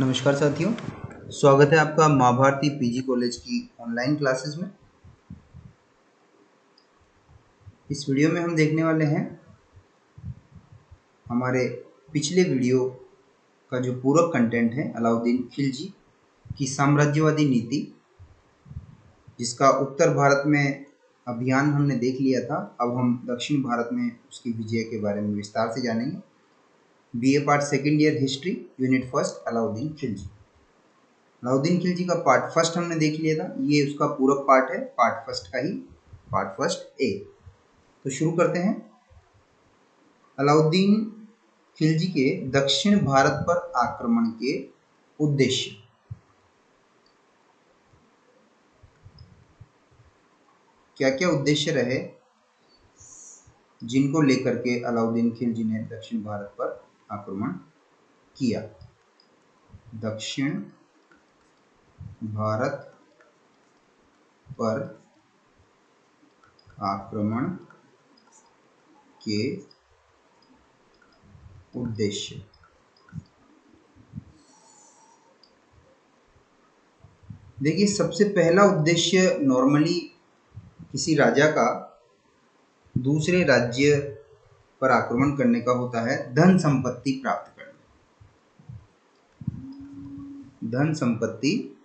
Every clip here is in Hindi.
नमस्कार साथियों, स्वागत है आपका माँ भारती पीजी कॉलेज की ऑनलाइन क्लासेस में। इस वीडियो में हम देखने वाले हैं हमारे पिछले वीडियो का जो पूरक कंटेंट है अलाउद्दीन खिलजी की साम्राज्यवादी नीति, जिसका उत्तर भारत में अभियान हमने देख लिया था। अब हम दक्षिण भारत में उसकी विजय के बारे में विस्तार से जानेंगे। BA part second year history unit first Alauddin Khilji. Alauddin Khilji का पार्ट फर्स्ट हमने देख लिया था, ये उसका पूरक पार्ट है, पार्ट फर्स्ट का ही पार्ट फर्स्ट ए। तो शुरू करते हैं। अलाउद्दीन खिलजी के दक्षिण भारत पर आक्रमण के उद्देश्य। क्या क्या उद्देश्य रहे जिनको लेकर के अलाउद्दीन खिलजी ने दक्षिण भारत पर आक्रमण किया। दक्षिण भारत पर आक्रमण के उद्देश्य। देखिए, सबसे पहला उद्देश्य नॉर्मली किसी राजा का दूसरे राज्य पर आक्रमण करने का होता है धन संपत्ति प्राप्त करना। धन संपत्ति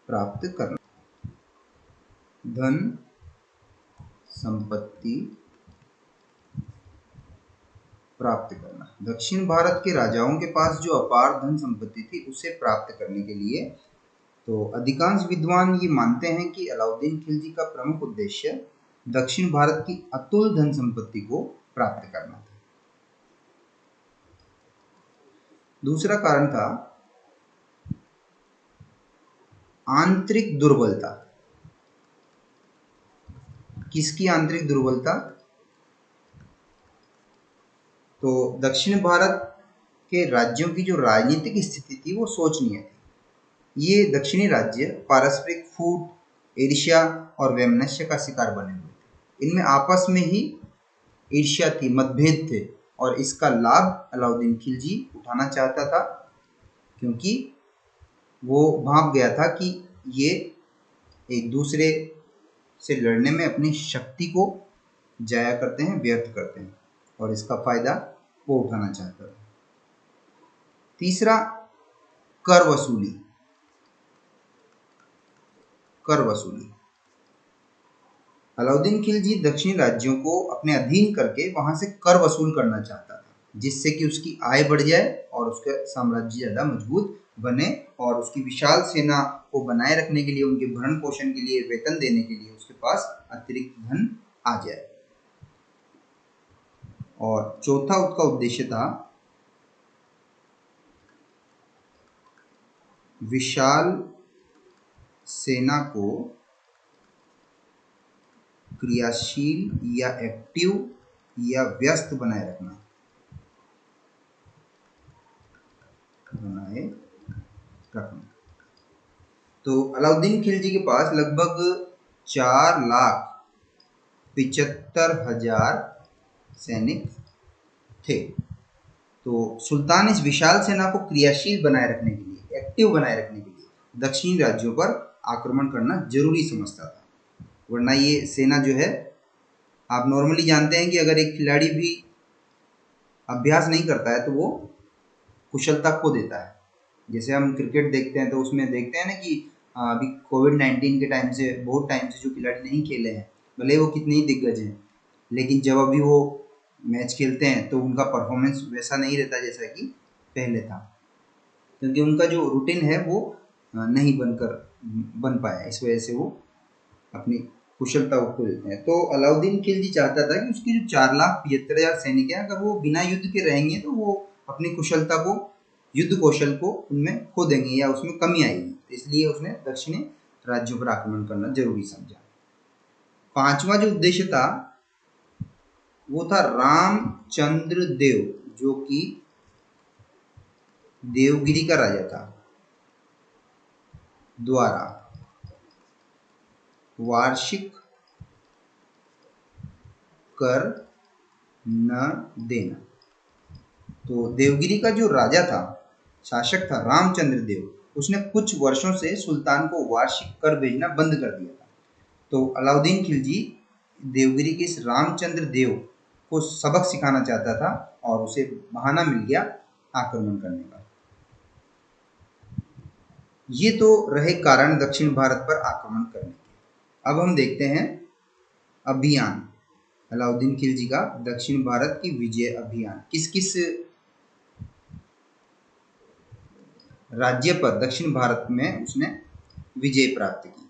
प्राप्त करना। धन संपत्ति प्राप्त करना। दक्षिण भारत के राजाओं के पास जो अपार धन संपत्ति थी उसे प्राप्त करने के लिए तो अधिकांश विद्वान ये मानते हैं कि अलाउद्दीन खिलजी का प्रमुख उद्देश्य दक्षिण भारत की अतुल धन संपत्ति को प्राप्त करना था। दूसरा कारण था आंतरिक दुर्बलता। किसकी आंतरिक दुर्बलता? तो दक्षिण भारत के राज्यों की जो राजनीतिक स्थिति थी वो शोचनीय थी। ये दक्षिणी राज्य पारस्परिक फूट, ईर्ष्या और वैमनस्य का शिकार बने हुए थे। इनमें आपस में ही ईर्ष्या थी, मतभेद थे, और इसका लाभ अलाउद्दीन खिलजी उठाना चाहता था, क्योंकि वो भांप गया था कि ये एक दूसरे से लड़ने में अपनी शक्ति को जाया करते हैं, व्यर्थ करते हैं, और इसका फायदा वो उठाना चाहता था। तीसरा, कर वसूली। कर वसूली। अलाउद्दीन खिलजी दक्षिणी राज्यों को अपने अधीन करके वहां से कर वसूल करना चाहता था, जिससे कि उसकी आय बढ़ जाए और उसका साम्राज्य ज्यादा मजबूत बने, और उसकी विशाल सेना को बनाए रखने के लिए, उनके भरण पोषण के लिए, वेतन देने के लिए उसके पास अतिरिक्त धन आ जाए। और चौथा उसका उद्देश्य था विशाल सेना को क्रियाशील या एक्टिव या व्यस्त बनाए रखना। तो अलाउद्दीन खिलजी के पास लगभग 4,75,000 सैनिक थे। तो सुल्तान इस विशाल सेना को क्रियाशील बनाए रखने के लिए, एक्टिव बनाए रखने के लिए दक्षिणी राज्यों पर आक्रमण करना जरूरी समझता था। वरना ये सेना जो है, आप नॉर्मली जानते हैं कि अगर एक खिलाड़ी भी अभ्यास नहीं करता है तो वो कुशलता खो देता है। जैसे हम क्रिकेट देखते हैं तो उसमें देखते हैं ना कि अभी कोविड-19 के टाइम से, बहुत टाइम से जो खिलाड़ी नहीं खेले हैं, भले वो कितने ही दिग्गज हैं, लेकिन जब अभी वो मैच खेलते हैं तो उनका परफॉर्मेंस वैसा नहीं रहता जैसा कि पहले था, क्योंकि उनका जो रूटीन है वो नहीं बन पाया। इस वजह से वो अपनी कुशलता को खो देते हैं। तो अलाउद्दीन खिलजी चाहता था कि उसकी जो 4,75,000 सैनिक हैं, अगर वो बिना युद्ध के रहेंगे तो वो अपनी कुशलता को, युद्ध कौशल को उनमें खो देंगे या उसमें कमी आएगी। इसलिए उसने दक्षिणी राज्यों पर आक्रमण करना जरूरी समझा। पांचवा जो उद्देश्य था वो था रामचंद्र देव, जो कि देवगिरी का राजा था, द्वारा वार्षिक कर न देना। तो देवगिरी का जो राजा था शासक था रामचंद्र देव, उसने कुछ वर्षों से सुल्तान को वार्षिक कर भेजना बंद कर दिया था। तो अलाउद्दीन खिलजी देवगिरी के इस रामचंद्र देव को सबक सिखाना चाहता था और उसे बहाना मिल गया आक्रमण करने का। ये तो रहे कारण दक्षिण भारत पर आक्रमण करने के। अब हम देखते हैं अभियान, अलाउद्दीन खिलजी का दक्षिण भारत की विजय अभियान। किस किस राज्य पर दक्षिण भारत में उसने विजय प्राप्त की।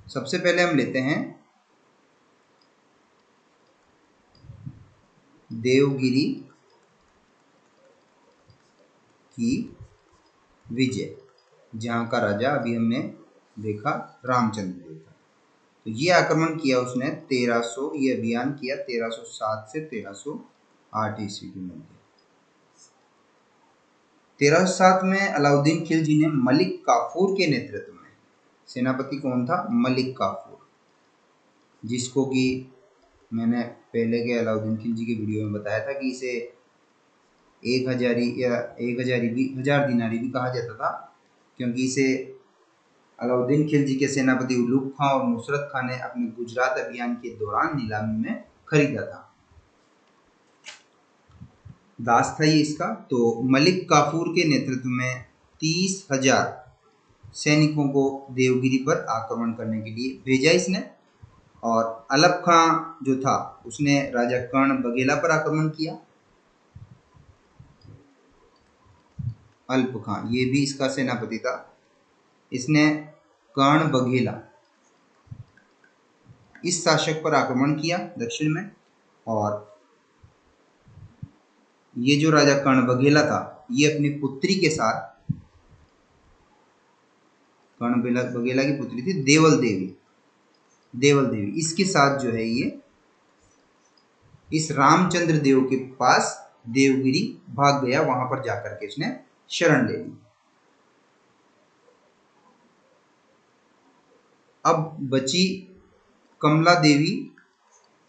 सबसे पहले हम लेते हैं देवगिरी की विजय, जहां का राजा अभी हमने देखा रामचंद्र देव था। तो ये आक्रमण किया उसने 1300, ये अभियान किया 1307 से 1308 ईस्वी के मध्य। 1307 में अलाउद्दीन खिलजी ने मलिक काफूर के नेतृत्व में, सेनापति कौन था? मलिक काफूर, जिसको कि मैंने पहले के अलाउद्दीन खिलजी के वीडियो में बताया था कि इसे 1000 या 1000 दिनारी भी कहा जाता था, क्योंकि इसे अलाउद्दीन खिलजी के सेनापति उलूग खां और नुसरत खां ने अपने गुजरात अभियान के दौरान नीलामी में खरीदा था। दास था ये इसका। तो मलिक काफूर के नेतृत्व में 30,000 सैनिकों को देवगिरी पर आक्रमण करने के लिए भेजा इसने, और अलप खां जो था उसने राजा कर्ण बघेला पर आक्रमण किया। अल्प खां ये भी इसका सेनापति था, इसने कर्ण बघेला इस शासक पर आक्रमण किया दक्षिण में। और ये जो राजा कर्ण बघेला था ये अपनी पुत्री के साथ, कर्ण बघेला की पुत्री थी देवल देवी, इसके साथ जो है ये इस रामचंद्र देव के पास देवगिरी भाग गया, वहां पर जाकर के इसने शरण ले ली। अब बची कमला देवी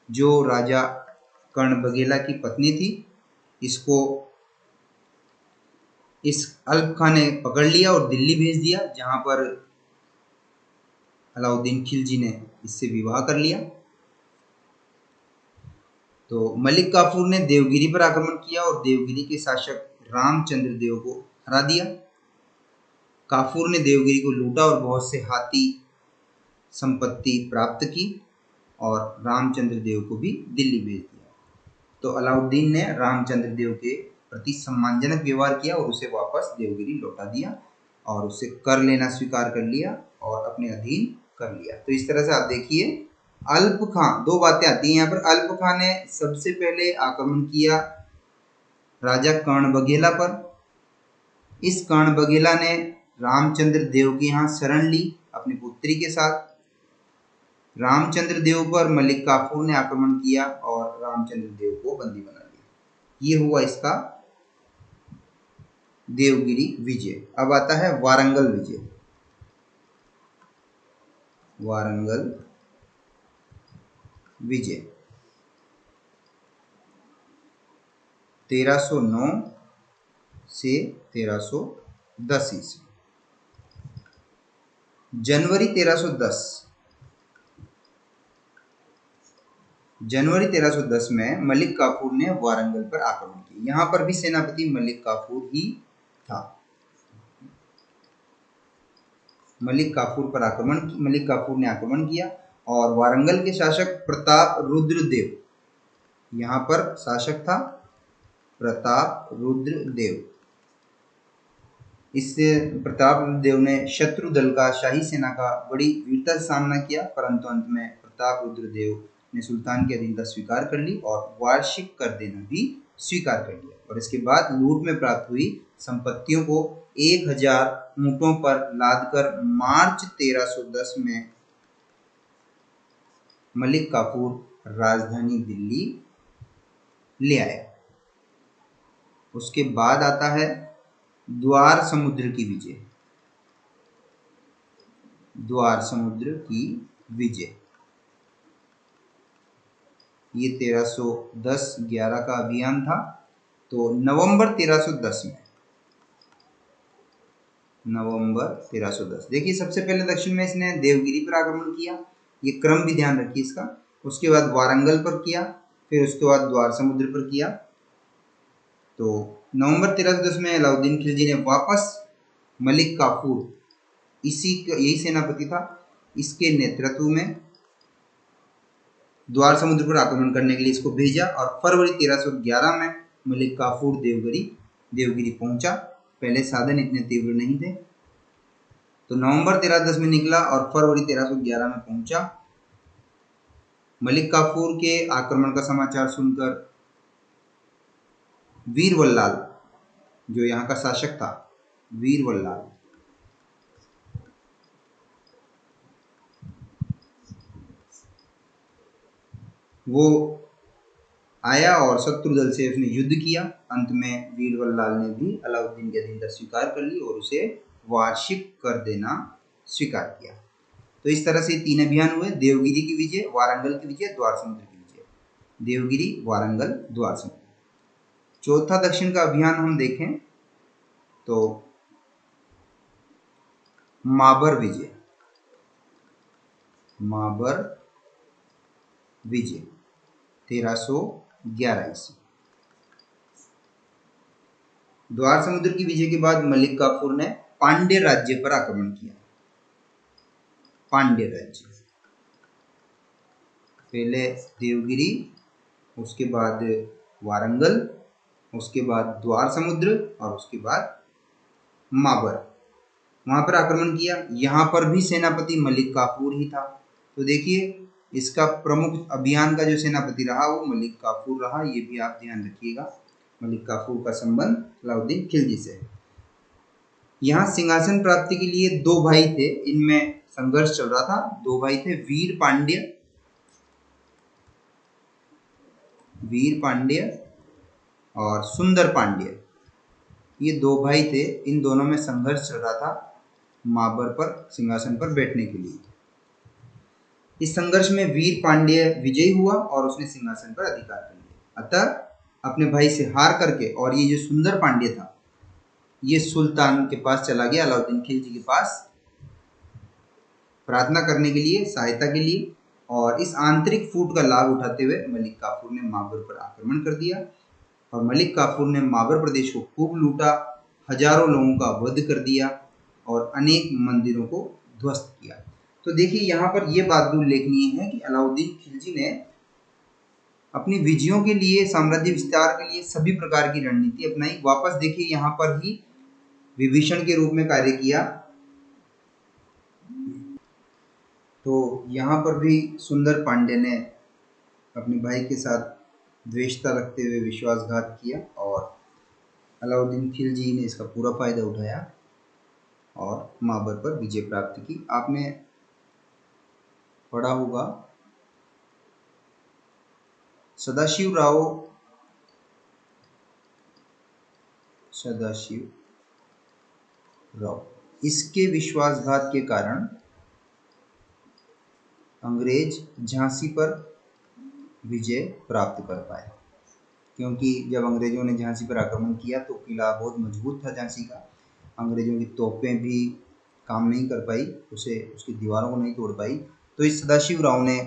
जो राजा कर्ण बघेला की पत्नी थी, इसको इस अल्प खां ने पकड़ लिया और दिल्ली भेज दिया, जहां पर अलाउद्दीन खिलजी ने इससे विवाह कर लिया। तो मलिक काफूर ने देवगिरी पर आक्रमण किया और देवगिरी के शासक रामचंद्र देव को हरा दिया। काफूर ने देवगिरी को लूटा और बहुत से हाथी संपत्ति प्राप्त की और रामचंद्र देव को भी दिल्ली भेज दिया। तो अलाउद्दीन ने रामचंद्र देव के प्रति सम्मानजनक व्यवहार किया और उसे वापस देवगिरी लौटा दिया और उससे कर लेना स्वीकार कर लिया और अपने अधीन कर लिया। तो इस तरह से आप देखिए अल्प खां, दो बातें आती हैं यहाँ पर। अल्प खां ने सबसे पहले आक्रमण किया राजा कर्ण बघेला पर। इस कर्ण बघेला ने रामचंद्र देव के यहाँ शरण ली अपनी पुत्री के साथ। रामचंद्र देव पर मलिक काफूर ने आक्रमण किया और रामचंद्र देव को बंदी बना लिया। ये हुआ इसका देवगिरी विजय। अब आता है वारंगल विजय। वारंगल विजय 1309 से 1310 ईस्वी। जनवरी 1310 में मलिक काफूर ने वारंगल पर आक्रमण किया। यहाँ पर भी सेनापति मलिक काफूर ही था। मलिक काफूर ने आक्रमण किया और वारंगल के शासक प्रताप रुद्र देव, यहाँ पर शासक था प्रताप रुद्र देव। इससे प्रताप रुद्र देव ने शत्रु दल का, शाही सेना का बड़ी वीरता से सामना किया, परंतु अंत में प्रताप रुद्र देव ने सुल्तान की अधीनता स्वीकार कर ली और वार्षिक कर देना भी स्वीकार कर लिया। और इसके बाद लूट में प्राप्त हुई संपत्तियों को 1000 ऊंटों पर लादकर मार्च 1310 में मलिक काफूर राजधानी दिल्ली ले आया। उसके बाद आता है द्वार समुद्र की विजय। द्वार समुद्र की विजय ये 1310-11 का अभियान था। तो तो नवंबर 1310 में, नवंबर 1310, देखिए सबसे पहले दक्षिण में इसने देवगिरी पर आक्रमण किया, ये क्रम भी ध्यान रखिए इसका। उसके बाद वारंगल पर किया, फिर उसके बाद द्वार समुद्र पर किया। तो नवंबर 1310 में अलाउद्दीन खिलजी ने वापस मलिक काफूर, यही सेनापति था, इसके नेतृत्व में द्वार समुद्र पर आक्रमण करने के लिए इसको भेजा और फरवरी 1311 में मलिक काफूर देवगिरी पहुंचा। पहले साधन इतने तीव्र नहीं थे, तो नवंबर 1310 में निकला और फरवरी 1311 में पहुंचा। मलिक काफूर के आक्रमण का समाचार सुनकर वीर वल्लाल, जो यहाँ का शासक था, वीर वल्लाल, वो आया और शत्रु दल से उसने युद्ध किया। अंत में वीर वल्लाल ने भी अलाउद्दीन की अधीनता स्वीकार कर ली और उसे वार्षिक कर देना स्वीकार किया। तो इस तरह से 3 अभियान हुए, देवगिरी की विजय, वारंगल की विजय, द्वार समुद्र की विजय। देवगिरी, वारंगल, द्वार समुद्र। चौथा दक्षिण का अभियान हम देखें तो माबर विजय, माबर विजय 1311 ईस्वी। द्वार समुद्र की विजय के बाद मलिक काफूर ने पांड्य राज्य पर आक्रमण किया। पांड्य राज्य, पहले देवगिरी, उसके बाद वारंगल, उसके बाद द्वार समुद्र और उसके बाद माबर, वहां पर आक्रमण किया। यहाँ पर भी सेनापति मलिक काफूर ही था। तो देखिए इसका प्रमुख अभियान का जो सेनापति रहा वो मलिक काफूर रहा, ये भी आप ध्यान रखिएगा। मलिक काफूर का संबंध अलाउद्दीन खिलजी से है। यहाँ सिंहासन प्राप्ति के लिए 2 भाई थे, इनमें संघर्ष चल रहा था। 2 भाई थे, वीर पांड्य और सुंदर पांड्य, ये 2 भाई थे। इन दोनों में संघर्ष चल रहा था माबर पर सिंहासन पर बैठने के लिए। इस संघर्ष में वीर पांड्य विजयी हुआ और उसने सिंहासन पर अधिकार कर लिया। अतः अपने भाई से हार करके, और ये जो सुंदर पांड्य था ये सुल्तान के पास चला गया, अलाउद्दीन खिलजी के पास प्रार्थना करने के लिए, सहायता के लिए। और इस आंतरिक फूट का लाभ उठाते हुए मलिक काफूर ने माबर पर आक्रमण कर दिया और मलिक काफूर ने माबर प्रदेश को खूब लूटा, हजारों लोगों का वध कर दिया और अनेक मंदिरों को ध्वस्त किया। तो देखिए यहाँ पर यह बात भी उल्लेखनीय है कि अलाउद्दीन खिलजी ने अपनी विजयों के लिए, साम्राज्य विस्तार के लिए सभी प्रकार की रणनीति अपनाई। वापस देखिए यहाँ पर ही विभीषण के रूप में कार्य किया। तो यहाँ पर भी सुंदर पांड्य ने अपने भाई के साथ द्वेषता रखते हुए विश्वासघात किया और अलाउद्दीन खिलजी ने इसका पूरा फायदा उठाया और माबर पर विजय प्राप्त की। आपने पढ़ा होगा सदाशिव राव, इसके विश्वासघात के कारण अंग्रेज झांसी पर विजय प्राप्त कर पाए, क्योंकि जब अंग्रेजों ने झांसी पर आक्रमण किया तो किला बहुत मजबूत था झांसी का, अंग्रेजों की तोपें भी काम नहीं कर पाई, उसकी दीवारों को नहीं तोड़ पाई। तो इस सदाशिव राव ने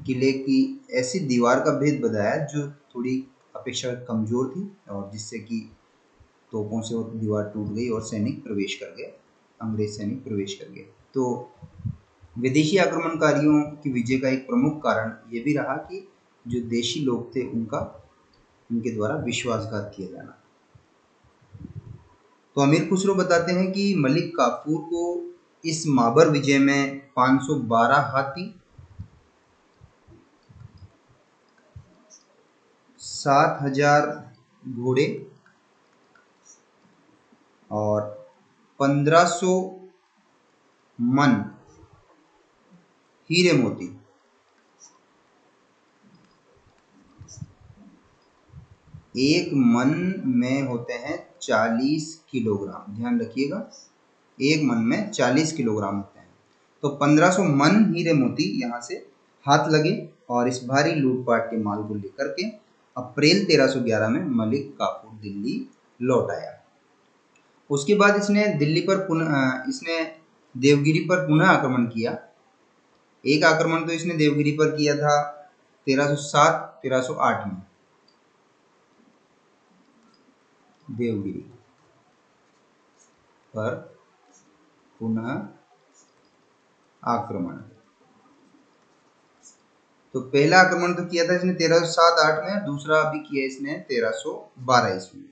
किले की ऐसी दीवार का भेद बताया जो थोड़ी अपेक्षाकृत कमजोर थी और जिससे कि तोपों से वो दीवार टूट गई और सैनिक प्रवेश कर गए, अंग्रेज सैनिक प्रवेश कर गए। तो विदेशी आक्रमणकारियों की विजय का एक प्रमुख कारण ये भी रहा कि जो देशी लोग थे उनके द्वारा विश्वासघात किया जाना। तो अमीर खुसरो बताते हैं कि मलिक काफूर को इस माबर विजय में 512 हाथी, 7000 घोड़े और 1500 मन हीरे मोती, एक मन में होते हैं 40 किलोग्राम, ध्यान रखिएगा, एक मन में 40 किलोग्राम होते हैं। तो 1500 मन हीरे मोती यहाँ से हाथ लगे और इस भारी लूटपाट के माल को लेकर के अप्रैल 1311 में मलिक काफूर दिल्ली लौट आया। उसके बाद इसने देवगिरी पर पुनः आक्रमण किया। एक आक्रमण तो इसने देवगिरी पर किया था 1307-1308 में, देवगिरी पर पुनः आक्रमण। तो पहला आक्रमण तो किया था इसने 1307-8 में, दूसरा अभी किया इसने 1312 ईस्वी में।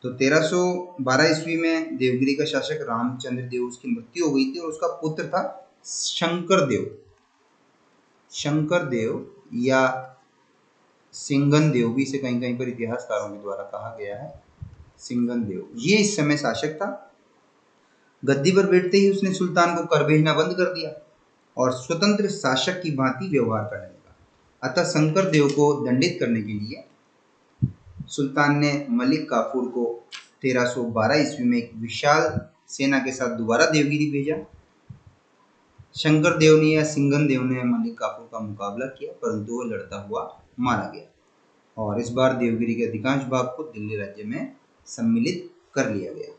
तो 1312 ईस्वी में देवगिरी का शासक रामचंद्र देव, उसकी मृत्यु हो गई थी और उसका पुत्र था शंकर देव या सिंगन देव भी इसे कहीं कहीं पर इतिहासकारों के द्वारा कहा गया है। सिंगन देव ये इस समय शासक था। गद्दी पर बैठते ही उसने सुल्तान को कर भेजना बंद कर दिया और स्वतंत्र शासक की भांति व्यवहार करने लगा। अतः शंकर देव को दंडित करने के लिए सुल्तान ने मलिक काफूर को 1312 ईस्वी में एक विशाल सेना के साथ दोबारा देवगिरी भेजा। शंकर देव ने या सिंगन देव ने मलिक काफूर का मुकाबला किया, परंतु वह लड़ता हुआ मारा गया और इस बार देवगिरी के अधिकांश भाग को दिल्ली राज्य में सम्मिलित कर लिया गया।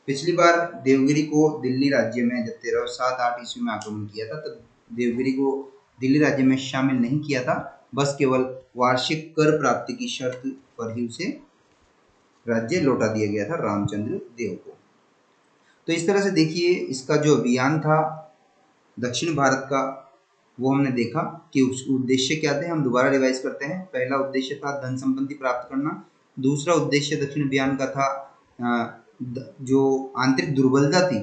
पिछली बार देवगिरी को दिल्ली राज्य में जब 1307-8 ईस्वी में आक्रमण किया था तब देवगिरी को दिल्ली राज्य में शामिल नहीं किया था, बस केवल वार्षिक कर प्राप्ति की शर्त पर ही उसे राज्य लौटा दिया गया था रामचंद्र देव को। तो इस तरह से देखिए इसका जो अभियान था दक्षिण भारत का वो हमने देखा कि उस उद्देश्य क्या थे। हम दोबारा रिवाइज करते हैं। पहला उद्देश्य था धन संपत्ति प्राप्त करना। दूसरा उद्देश्य दक्षिण अभियान का था जो आंतरिक दुर्बलता थी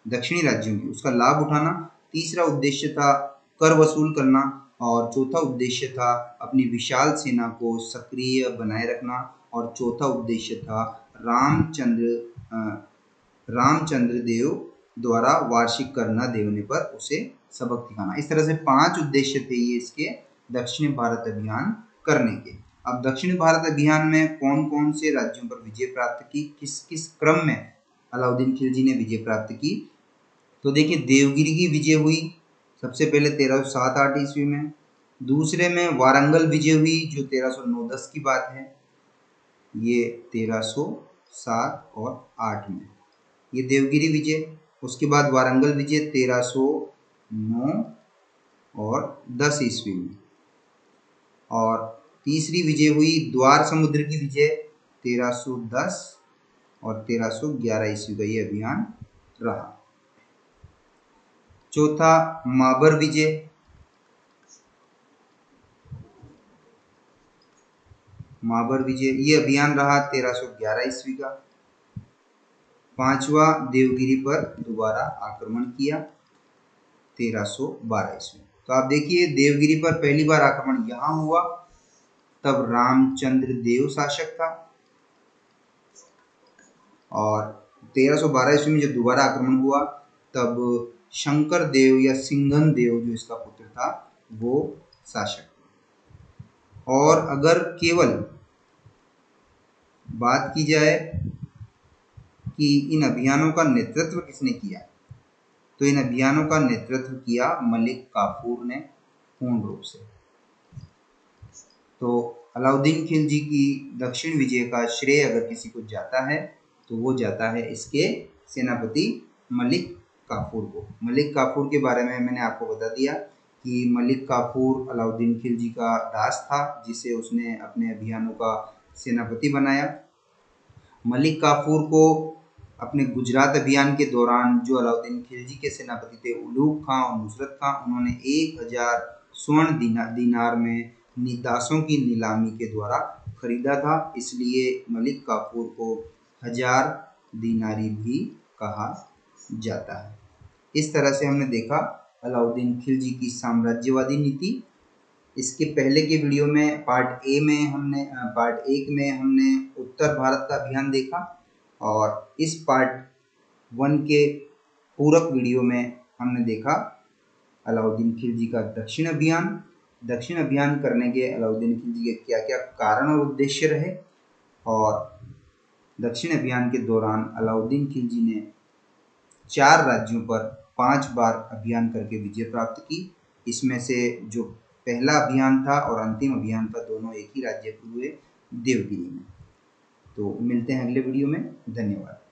दक्षिणी राज्यों की उसका लाभ उठाना। तीसरा उद्देश्य था कर वसूल करना और चौथा उद्देश्य था अपनी विशाल सेना को सक्रिय बनाए रखना और चौथा उद्देश्य था रामचंद्र देव द्वारा वार्षिक कर न देने पर उसे सबक सिखाना। इस तरह से 5 उद्देश्य थे ये इसके दक्षिण भारत अभियान करने के। अब दक्षिण भारत अभियान में कौन कौन से राज्यों पर विजय प्राप्त की, किस किस क्रम में अलाउद्दीन खिलजी ने विजय प्राप्त की। तो देखिए देवगिरी की विजय हुई सबसे पहले 1307-8 ईस्वी में। दूसरे में वारंगल विजय हुई जो 1309-10 की बात है, ये 1307 और 8 में ये देवगिरी विजय। उसके बाद वारंगल विजय 1309 और 10 ईस्वी में। और तीसरी विजय हुई द्वार समुद्र की विजय 1310 और 1311 ईस्वी का ये अभियान रहा। चौथा माबर विजय, ये अभियान रहा 1311 ईस्वी का। पांचवा देवगिरी पर दोबारा आक्रमण किया 1312 ईस्वी। तो आप देखिए देवगिरी पर पहली बार आक्रमण यहाँ हुआ, तब रामचंद्र देव शासक था और 1312 ईस्वी में जब दोबारा आक्रमण हुआ तब शंकर देव या सिंघन देव जो इसका पुत्र था वो शासक। और अगर केवल बात की जाए कि इन अभियानों का नेतृत्व किसने किया, तो इन अभियानों का नेतृत्व किया मलिक काफूर ने पूर्ण रूप से। तो अलाउद्दीन खिलजी की दक्षिण विजय का श्रेय अगर किसी को जाता है तो वो जाता है इसके सेनापति मलिक काफूर को। मलिक काफूर के बारे में मैंने आपको बता दिया कि मलिक काफूर अलाउद्दीन खिलजी का दास था जिसे उसने अपने अभियानों का सेनापति बनाया। मलिक काफूर को अपने गुजरात अभियान के दौरान जो अलाउद्दीन खिलजी के सेनापति थे उलूग खां और नुसरत खां, उन्होंने 1000 स्वर्ण दीनार में दासों की नीलामी के द्वारा खरीदा था, इसलिए मलिक काफूर को 1000 दीनारी भी कहा जाता है। इस तरह से हमने देखा अलाउद्दीन खिलजी की साम्राज्यवादी नीति। इसके पहले के वीडियो में पार्ट 1 में हमने उत्तर भारत का अभियान देखा और इस पार्ट 1 के पूरक वीडियो में हमने देखा अलाउद्दीन खिलजी का दक्षिण अभियान करने के अलाउद्दीन खिलजी के क्या क्या कारण और उद्देश्य रहे और दक्षिण अभियान के दौरान अलाउद्दीन खिलजी ने 4 राज्यों पर 5 बार अभियान करके विजय प्राप्त की। इसमें से जो पहला अभियान था और अंतिम अभियान था, दोनों एक ही राज्य के हुए, देवगिरी में। तो मिलते हैं अगले वीडियो में, धन्यवाद।